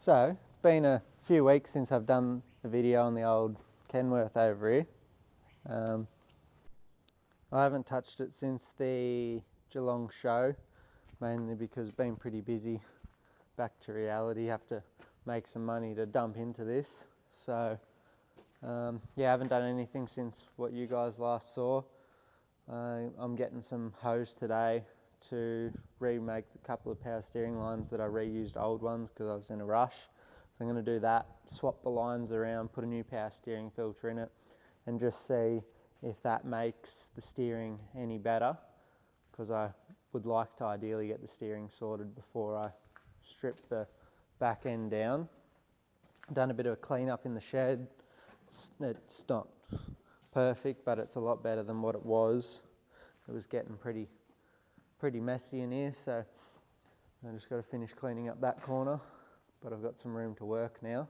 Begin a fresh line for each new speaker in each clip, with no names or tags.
So, it's been a few weeks since I've done a video on the old Kenworth over here. I haven't touched it since the Geelong show, mainly because I've been pretty busy. Back to reality, have to make some money to dump into this. So, yeah, I haven't done anything since what you guys last saw. I'm getting some hose today to remake a couple of power steering lines that I reused old ones because I was in a rush. So I'm going to do that, swap the lines around, put a new power steering filter in it, and just see if that makes the steering any better, because I would like to ideally get the steering sorted before I strip the back end down. Done a bit of a clean up in the shed. It's not perfect, but it's a lot better than what it was. It was getting pretty messy in here, so I just got to finish cleaning up that corner, but I've got some room to work now.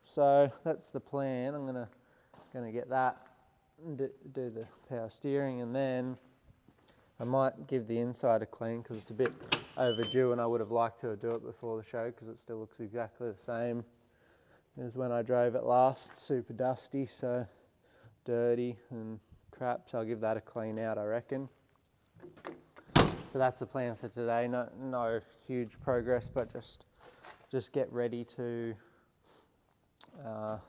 So that's the plan. I'm gonna get that, do the power steering, and then I might give the inside a clean because it's a bit overdue, and I would have liked to do it before the show because it still looks exactly the same as when I drove it last. Super dusty, so dirty and crap, so I'll give that a clean out, I reckon. So that's the plan for today. No huge progress, but just get ready to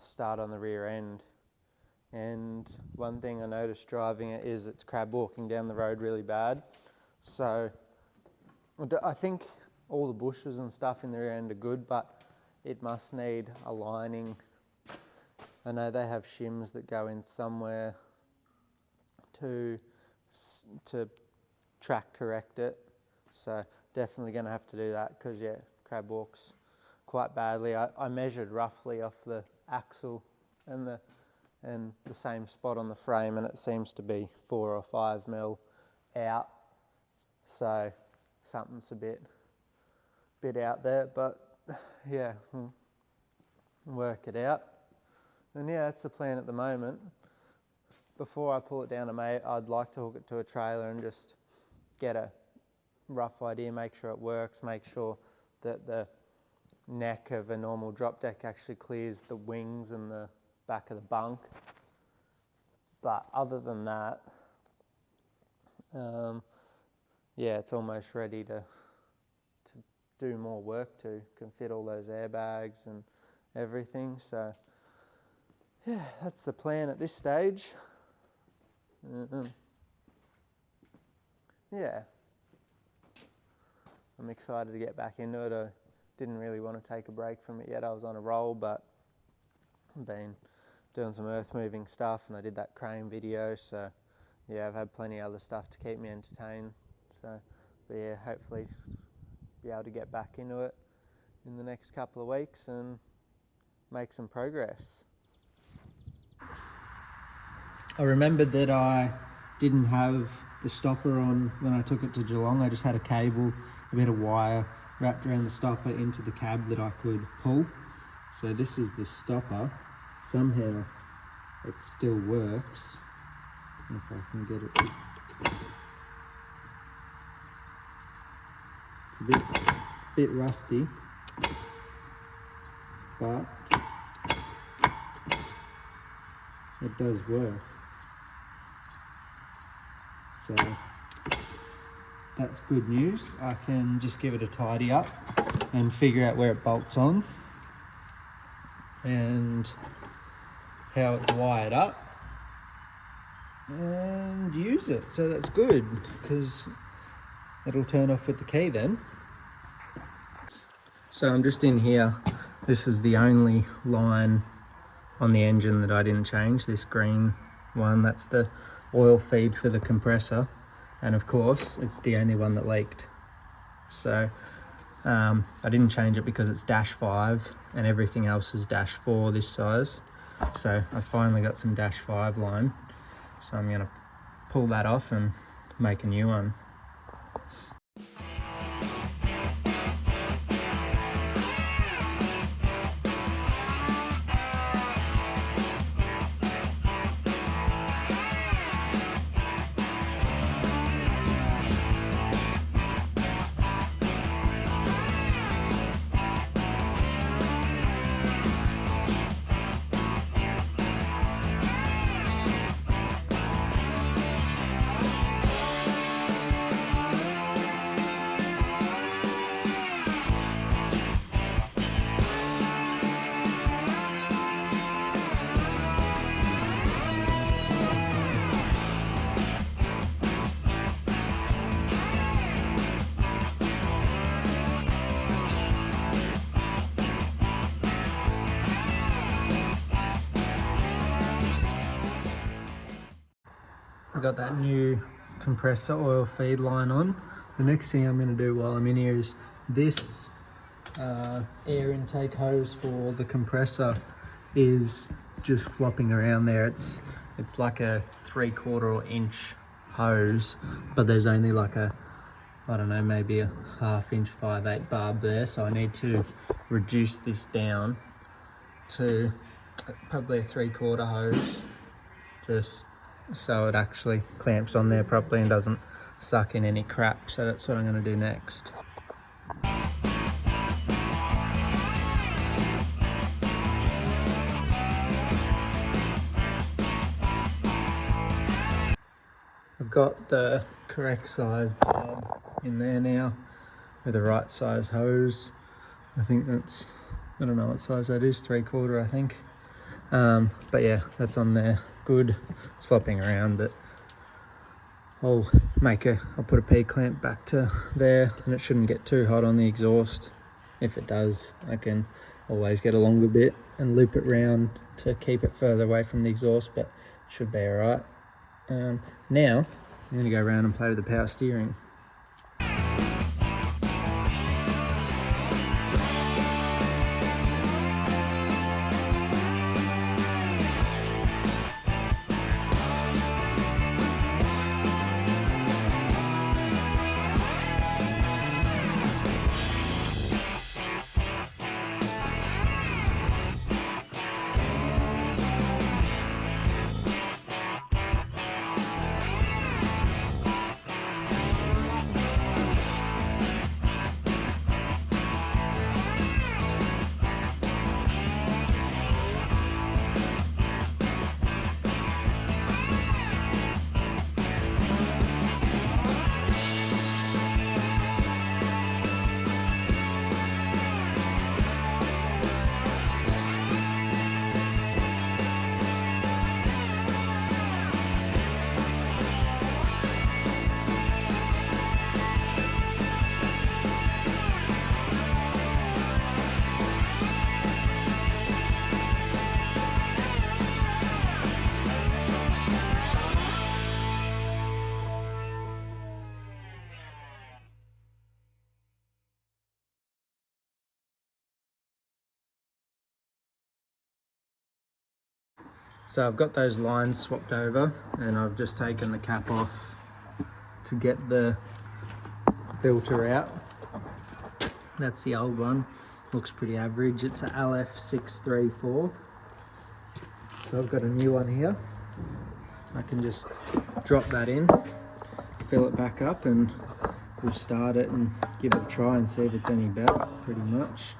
start on the rear end. And one thing I noticed driving it is it's crab walking down the road really bad. So I think all the bushes and stuff in the rear end are good, but it must need aligning. I know they have shims that go in somewhere to track correct it, so definitely going to have to do that because yeah, crab walks quite badly. I measured roughly off the axle and the same spot on the frame, and it seems to be 4 or 5 mil out, so something's a bit out there, but yeah, we'll work it out. And yeah, that's the plan at the moment. Before I pull it down to mate, I'd like to hook it to a trailer and just get a rough idea, make sure it works, make sure that the neck of a normal drop deck actually clears the wings and the back of the bunk. But other than that, yeah, it's almost ready to do more work to. Can fit all those airbags and everything. So yeah, that's the plan at this stage. Yeah, I'm excited to get back into it. I didn't really want to take a break from it yet. I was on a roll, but I've been doing some earth moving stuff, and I did that crane video, so yeah, I've had plenty of other stuff to keep me entertained. So, but yeah, hopefully be able to get back into it in the next couple of weeks and make some progress. I remembered that I didn't have the stopper on when I took it to Geelong. I just had a cable, a bit of wire wrapped around the stopper into the cab that I could pull. So this is the stopper. Somehow it still works. If I can get it. It's a bit rusty, but it does work. So that's good news. I can just give it a tidy up and figure out where it bolts on and how it's wired up and use it. So that's good because it'll turn off with the key then. So I'm just in here. This is the only line on the engine that I didn't change, this green one. That's the oil feed for the compressor, and of course it's the only one that leaked. So I didn't change it because it's -5 and everything else is -4 this size. So I finally got some -5 line, so I'm going to pull that off and make a new one. I've got that new compressor oil feed line on. The next thing I'm going to do while I'm in here is this air intake hose for the compressor is just flopping around there. It's like a 3/4 inch hose, but there's only like a, I don't know, maybe a 1/2 inch 5/8 barb there, so I need to reduce this down to probably a 3/4 hose, just so it actually clamps on there properly and doesn't suck in any crap. So that's what I'm going to do next. I've got the correct size barb in there now with the right size hose. I think that's, I don't know what size that is, 3/4 I think. But yeah, that's on there, good. It's flopping around, but I'll put a P-clamp back to there, and it shouldn't get too hot on the exhaust. If it does, I can always get a longer bit and loop it round to keep it further away from the exhaust, but it should be alright. Now, I'm going to go around and play with the power steering. So I've got those lines swapped over, and I've just taken the cap off to get the filter out. That's the old one, looks pretty average. It's a LF634. So I've got a new one here. I can just drop that in, fill it back up, and we'll start it and give it a try and see if it's any better, pretty much.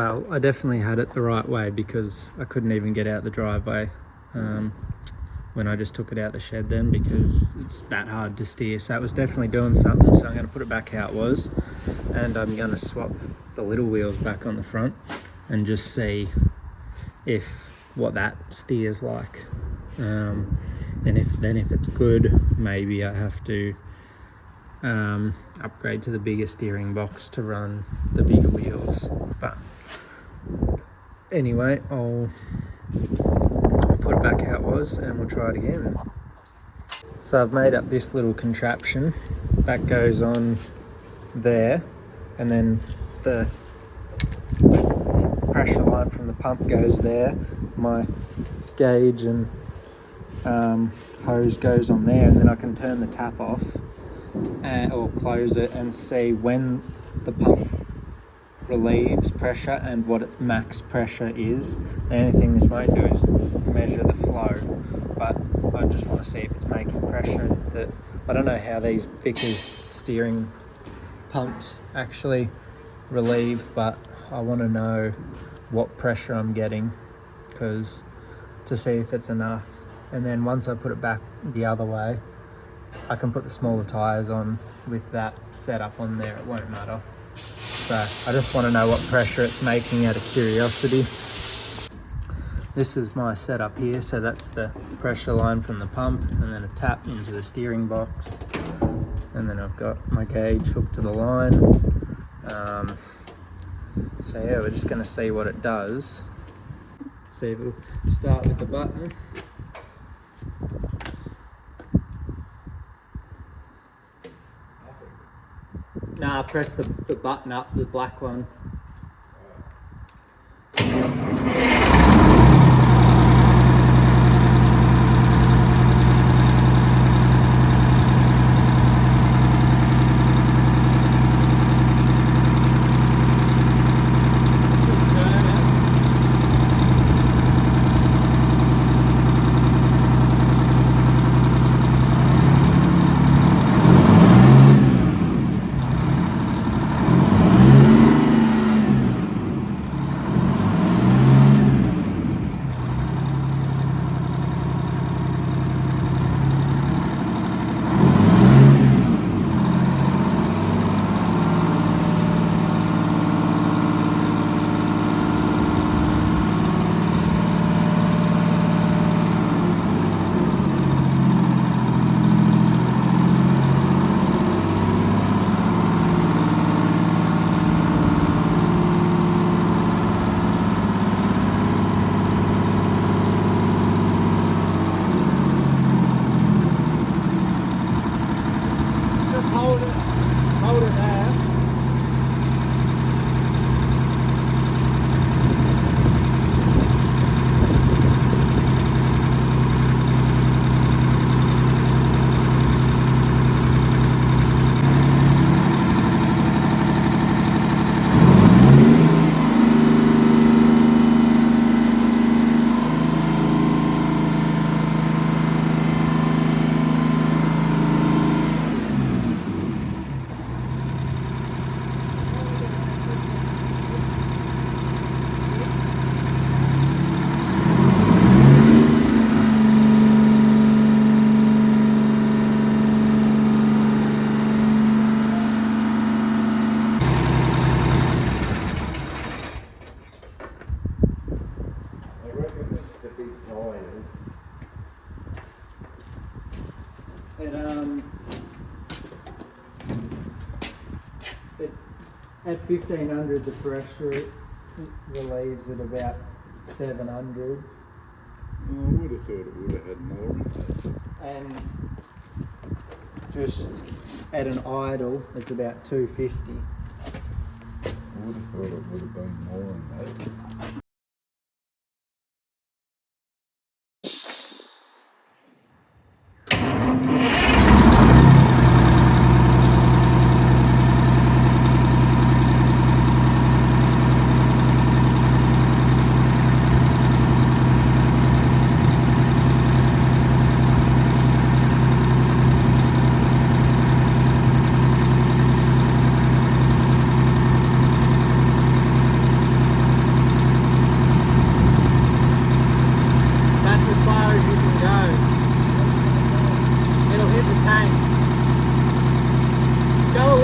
well, I definitely had it the right way because I couldn't even get out the driveway when I just took it out the shed then, because it's that hard to steer. So it was definitely doing something. So I'm going to put it back how it was, and I'm going to swap the little wheels back on the front and just see what that steers like. And if it's good, maybe I have to upgrade to the bigger steering box to run the bigger wheels. But anyway, I'll put it back how it was and we'll try it again. So I've made up this little contraption that goes on there, and then the pressure line from the pump goes there. My gauge and hose goes on there, and then I can turn the tap off or close it and see when the pump relieves pressure and what its max pressure is. The only thing this won't do is measure the flow, but I just want to see if it's making pressure. And I don't know how these Vickers steering pumps actually relieve, but I want to know what pressure I'm getting to see if it's enough. And then once I put it back the other way, I can put the smaller tyres on with that setup on there. It won't matter. So I just want to know what pressure it's making out of curiosity. This is my setup here. So that's the pressure line from the pump, and then a tap into the steering box. And then I've got my gauge hooked to the line. So yeah, we're just going to see what it does. See if it'll start with the button. Nah, press the button up, the black one. Hold it there. At 1500 the pressure relieves at about 700.
I would have thought it would have had more in it.
And just at an idle it's about 250.
I would have thought it would have been more in that.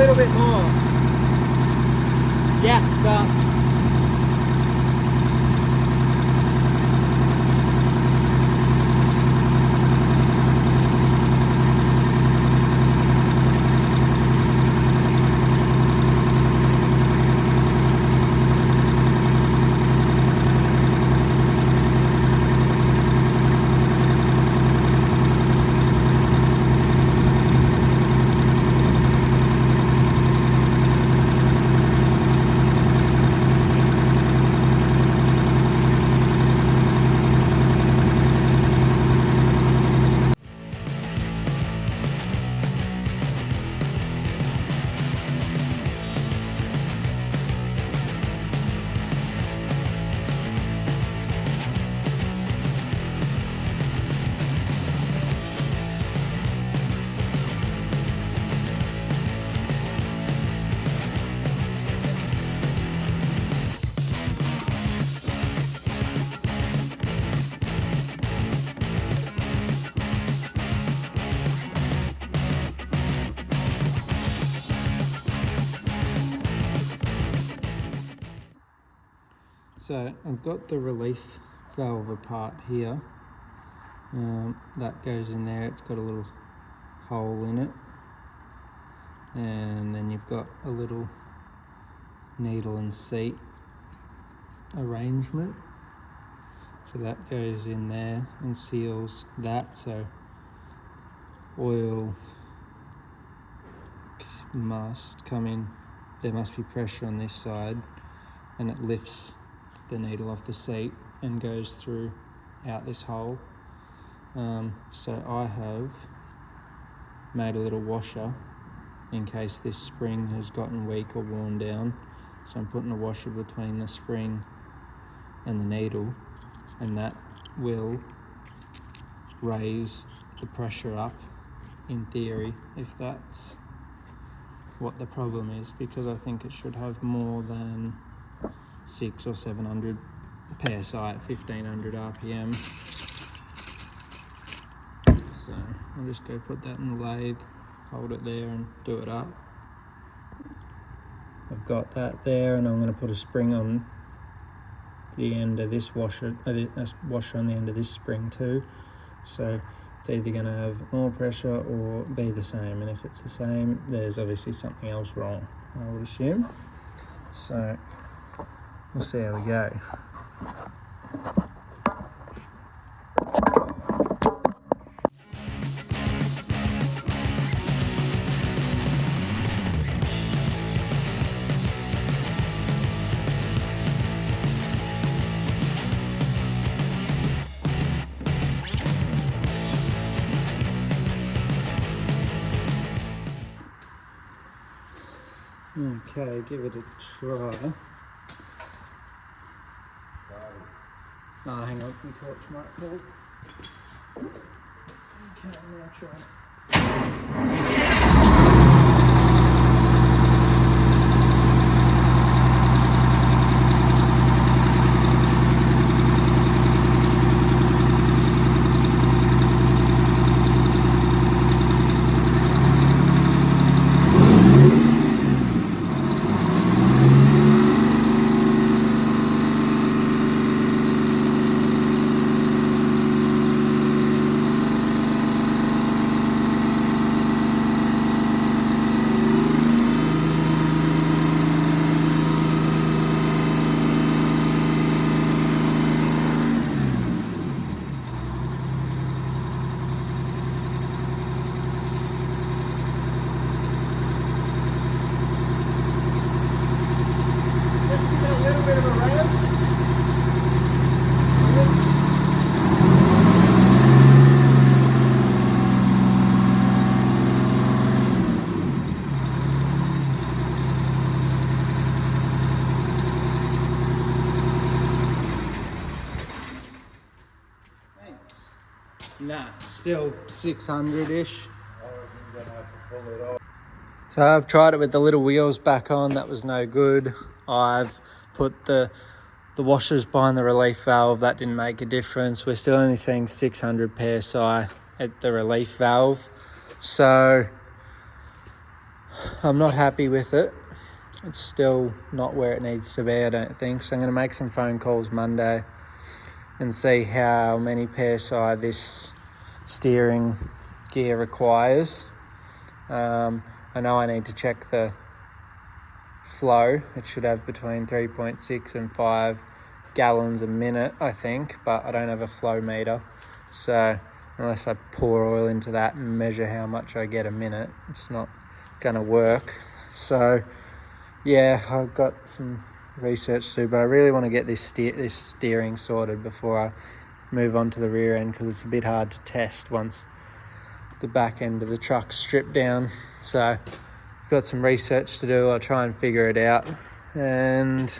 little bit more. Yeah, stop. So I've got the relief valve apart here. That goes in there, it's got a little hole in it. And then you've got a little needle and seat arrangement. So that goes in there and seals that, so oil must come in, there must be pressure on this side, and it lifts the needle off the seat and goes through out this hole. So I have made a little washer in case this spring has gotten weak or worn down. So I'm putting a washer between the spring and the needle, and that will raise the pressure up in theory, if that's what the problem is, because I think it should have more than 600 or 700 psi at 1500 RPM. So I'll just go put that in the lathe, hold it there and do it up. I've got that there, and I'm going to put a spring on the end of this washer, a washer on the end of this spring too. So it's either going to have more pressure or be the same, and if it's the same, there's obviously something else wrong, I would assume. So we'll see how we go. Okay, give it a try. Oh, hang on, my torch might fall. Okay, now try. Nah, still 600-ish. So I've tried it with the little wheels back on, that was no good. I've put the washers behind the relief valve, that didn't make a difference. We're still only seeing 600 psi at the relief valve. So I'm not happy with it. It's still not where it needs to be, I don't think. So I'm going to make some phone calls Monday and see how many PSI this steering gear requires. I know I need to check the flow. It should have between 3.6 and 5 gallons a minute, I think, but I don't have a flow meter. So unless I pour oil into that and measure how much I get a minute, it's not going to work. So yeah, I've got some research to do, but I really want to get this steering sorted before I move on to the rear end, because it's a bit hard to test once the back end of the truck's stripped down. So I've got some research to do. I'll try and figure it out and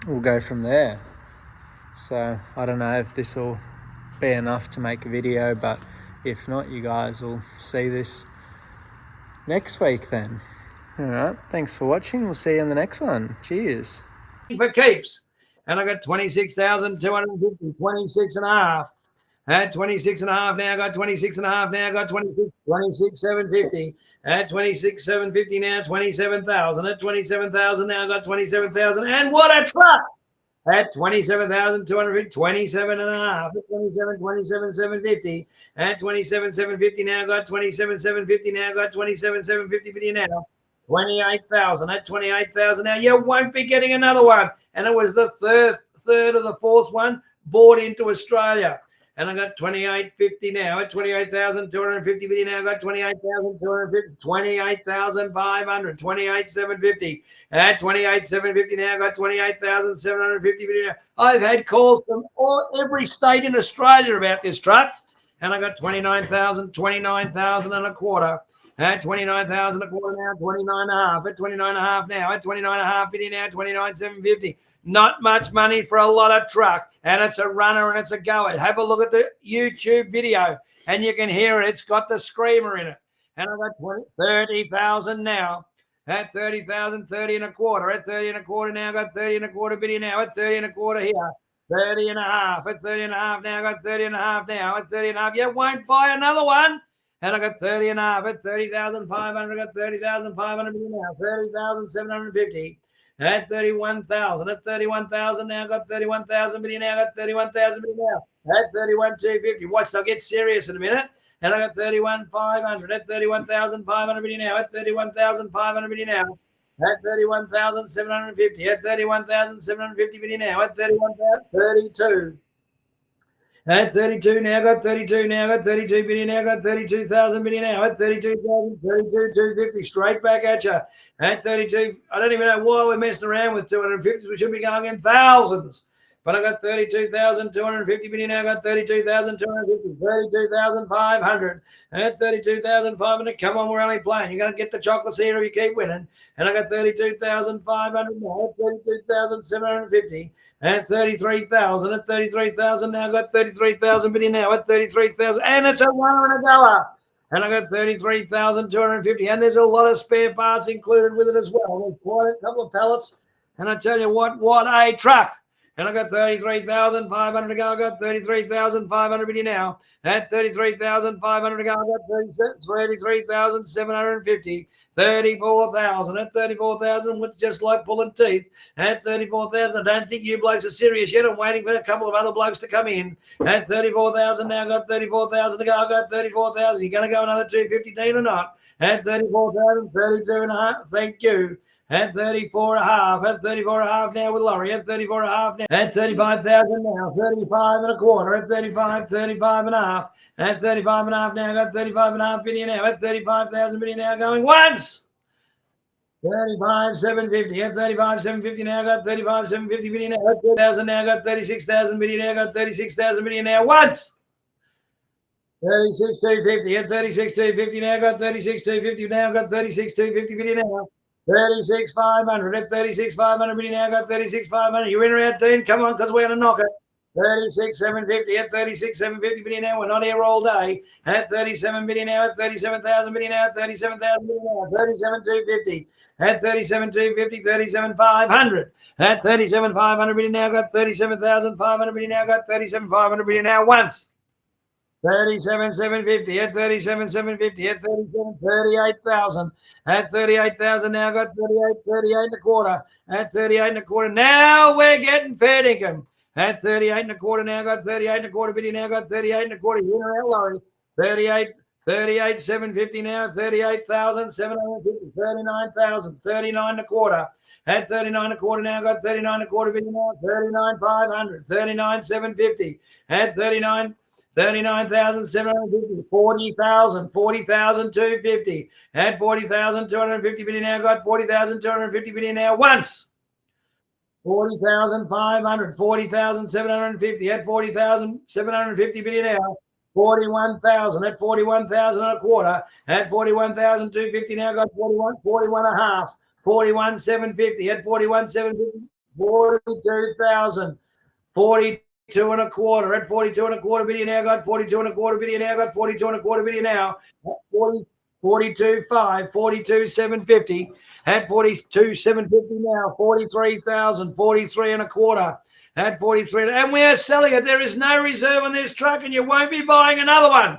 we'll go from there. So I don't know if this will be enough to make a video, but if not, you guys will see this next week then. All right, thanks for watching. We'll see you in the next one. Cheers.
For keeps. And I got 26,250, 26 and a half. At 26 and a half now, got 26 and a half now, got 26,750. At 26,750 now, 27,000. At 27,000 now, got 27,000. And what a truck! At 27,250, 27 and a half. At 27,750. At 27,750 now, got 27,750 now, got 27,750 now. 28,000. At 28,000 now, you won't be getting another one. And it was the third of the fourth one bought into Australia. And I got 28.50 now. At 28,250 now, I got 28,250, 28,500, 28,750. At 28,750 now, I got 28,750 now. I've had calls from every state in Australia about this truck. And I got 29,000 and a quarter. At 29,000 a quarter now, 29 and a half. At 29 and a half now, at 29 and a half now, 29,750. Not much money for a lot of truck, and it's a runner and it's a goer. Have a look at the YouTube video, and you can hear it. It's got the screamer in it. And I got 30,000 now. At 30,000, 30 and a quarter. At 30 and a quarter now, I got 30 and a quarter bitty now. At 30 and a quarter here. 30 and a half. At 30 and a half now, I got 30 and a half now. At 30 and a half, you won't buy another one. And I got 30 and a half. At 30,500, I got 30,500 now. 30,750. At 31,000. At 31,000 now, I got 31,000 now. I got 31,000 now. At 31,250. Watch, I'll get serious in a minute. And I got 31,500. At 31,500 now. At 31,500 now. At 31,750. At 31,750 now. At 31,032. At 32 now, got 32 now, got 32 billion now, got 32,000 billion now. At 32,000, 32,250, straight back at you. At 32, I don't even know why we're messing around with 250s. We should be going in thousands. But I got 32,250 billion now, got 32,250, 32,500. At 32,500, come on, we're only playing. You're going to get the chocolates here if you keep winning. And I got 32,500 now, 32,750. At 33,000, at 33,000 now, got 33,000 billion now, at 33,000, and it's a runner and a goer. And I got 33,250, and there's a lot of spare parts included with it as well. There's quite a couple of pallets, and I tell you what a truck. And I got 33,500 to go. I got 33,500 billion now. At 33,500 to go, I got 33,750. 34,000. At 34,000, which just like pulling teeth. At 34,000, I don't think you blokes are serious yet. I'm waiting for a couple of other blokes to come in. At 34,000 now, I got 34,000 to go. I got 34,000. You going to go another 250, Dean, or not? At 34,000, 32 and a half. Thank you. At 34 and a half. At 34 and a half now with Laurie. At 34 and a half now. At 35,000 now. 35 and a quarter. At 35, 35 and a half. At 35 and a half now, I got 35 and a half billion now. At 35,000 billion now, going once. 35,750. At 35,750 now, I got 35,750 billion now. At 30,000 now, I got 36,000 billion now. I got 36,000 billion now once. 36,250. At 36,250 now, I got 36,250 now. I got 36,250 billion now. 36,500. At 36,500 billion now, I got 36,500. You in or out, Dean? Come on, because we're going to knock it. 36,750 at 36,750 billion now. We're not here all day. At 37 billion now. At 37,000 billion now. At 37,000 billion now. 37,250 at 37,250. 37,500 at 37,500 billion now. Got 37,500 billion now. Got 37,500 billion now once. 37,750 at 37,750 at 38,000 at 38,000. Now got 38 and a quarter at 38 and a quarter. Now we're getting fair dinkum at 38 and a quarter. Now got 38 and a quarter. Biddy now got 38 and a quarter. You know how low 38 750 now 38,750 39,000 39 and a quarter. At 39 and a quarter now got 39 and a quarter. Biddy now 39,500 39,750 at 39,750, 40,000, 40,250, at 40,250 billion now got 40,250 billion now once. 40,500, 40,750, at 40,750 billion now. 41,000 at 41,000 and a quarter, at 41,250 now got 41 and a half, 41,750 at 41,750, 42,000, 42 and a quarter at 42 and a quarter billion now got 42 and a quarter billion now got 42 and a quarter billion now 42,500, 42,750 at 42,750 now 43,000, 43 and a quarter at 43, and we are selling it. There is no reserve on this truck, and you won't be buying another one.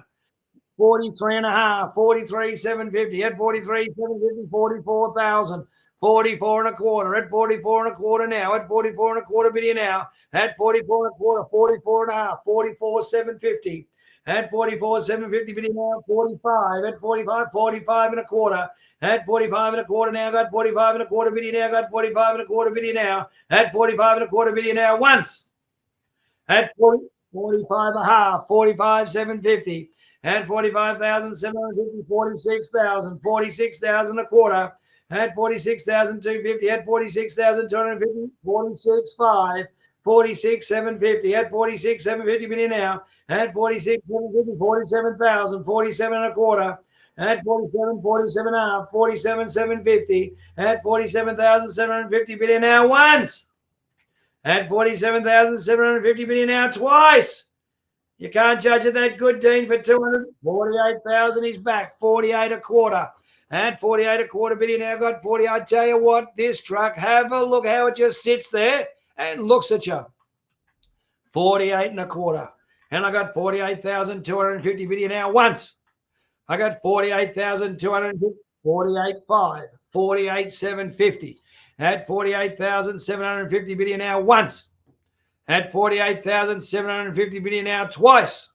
43 and a half, 43,750 at 43,750, 44,000. 44 and a quarter at 44 and a quarter now at 44 and a quarter billion now at 44 and a quarter, 44 and a half, 44,750 at 44,750 billion now 45 at 45 and a quarter at 45 and a quarter now got 45 and a quarter billion now got 45 and a quarter billion now at 45 and a quarter billion now once at 45 and a half, 45,750 at 45,750, 46,000, 46,000 a quarter. At 46,250, at 46,250, 46,500, 46,750, at 46,750 billion now, at 46,750, 47,000, 47 and a quarter, at 47, 47 and a half, 47,750, at 47,750 billion now once, at 47,750 billion now twice. You can't judge it that good, Dean, for 248,000. He's back, 48 a quarter. At 48 a quarter billion now got 40. I tell you what, this truck, have a look how it just sits there and looks at you. 48 and a quarter. And I got 48,250 billion now once. I got 48,250, 48,500, 48,750. At 48,750 billion now once. At 48,750 billion now twice.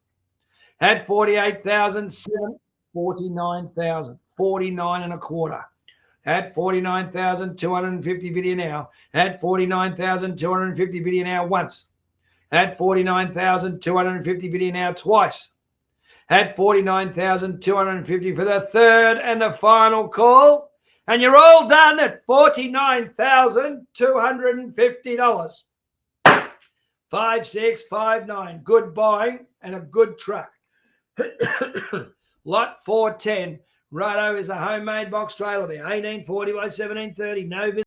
At 48,700, 49,000. 49 and a quarter at 49,250 billion now at 49,250 billion now once at 49,250 billion now twice at 49,250 for the third and the final call, and you're all done at $49,250. 5659. Good buying and a good truck. Lot 410. Righto is the homemade box trailer there, 1840 by 1730. No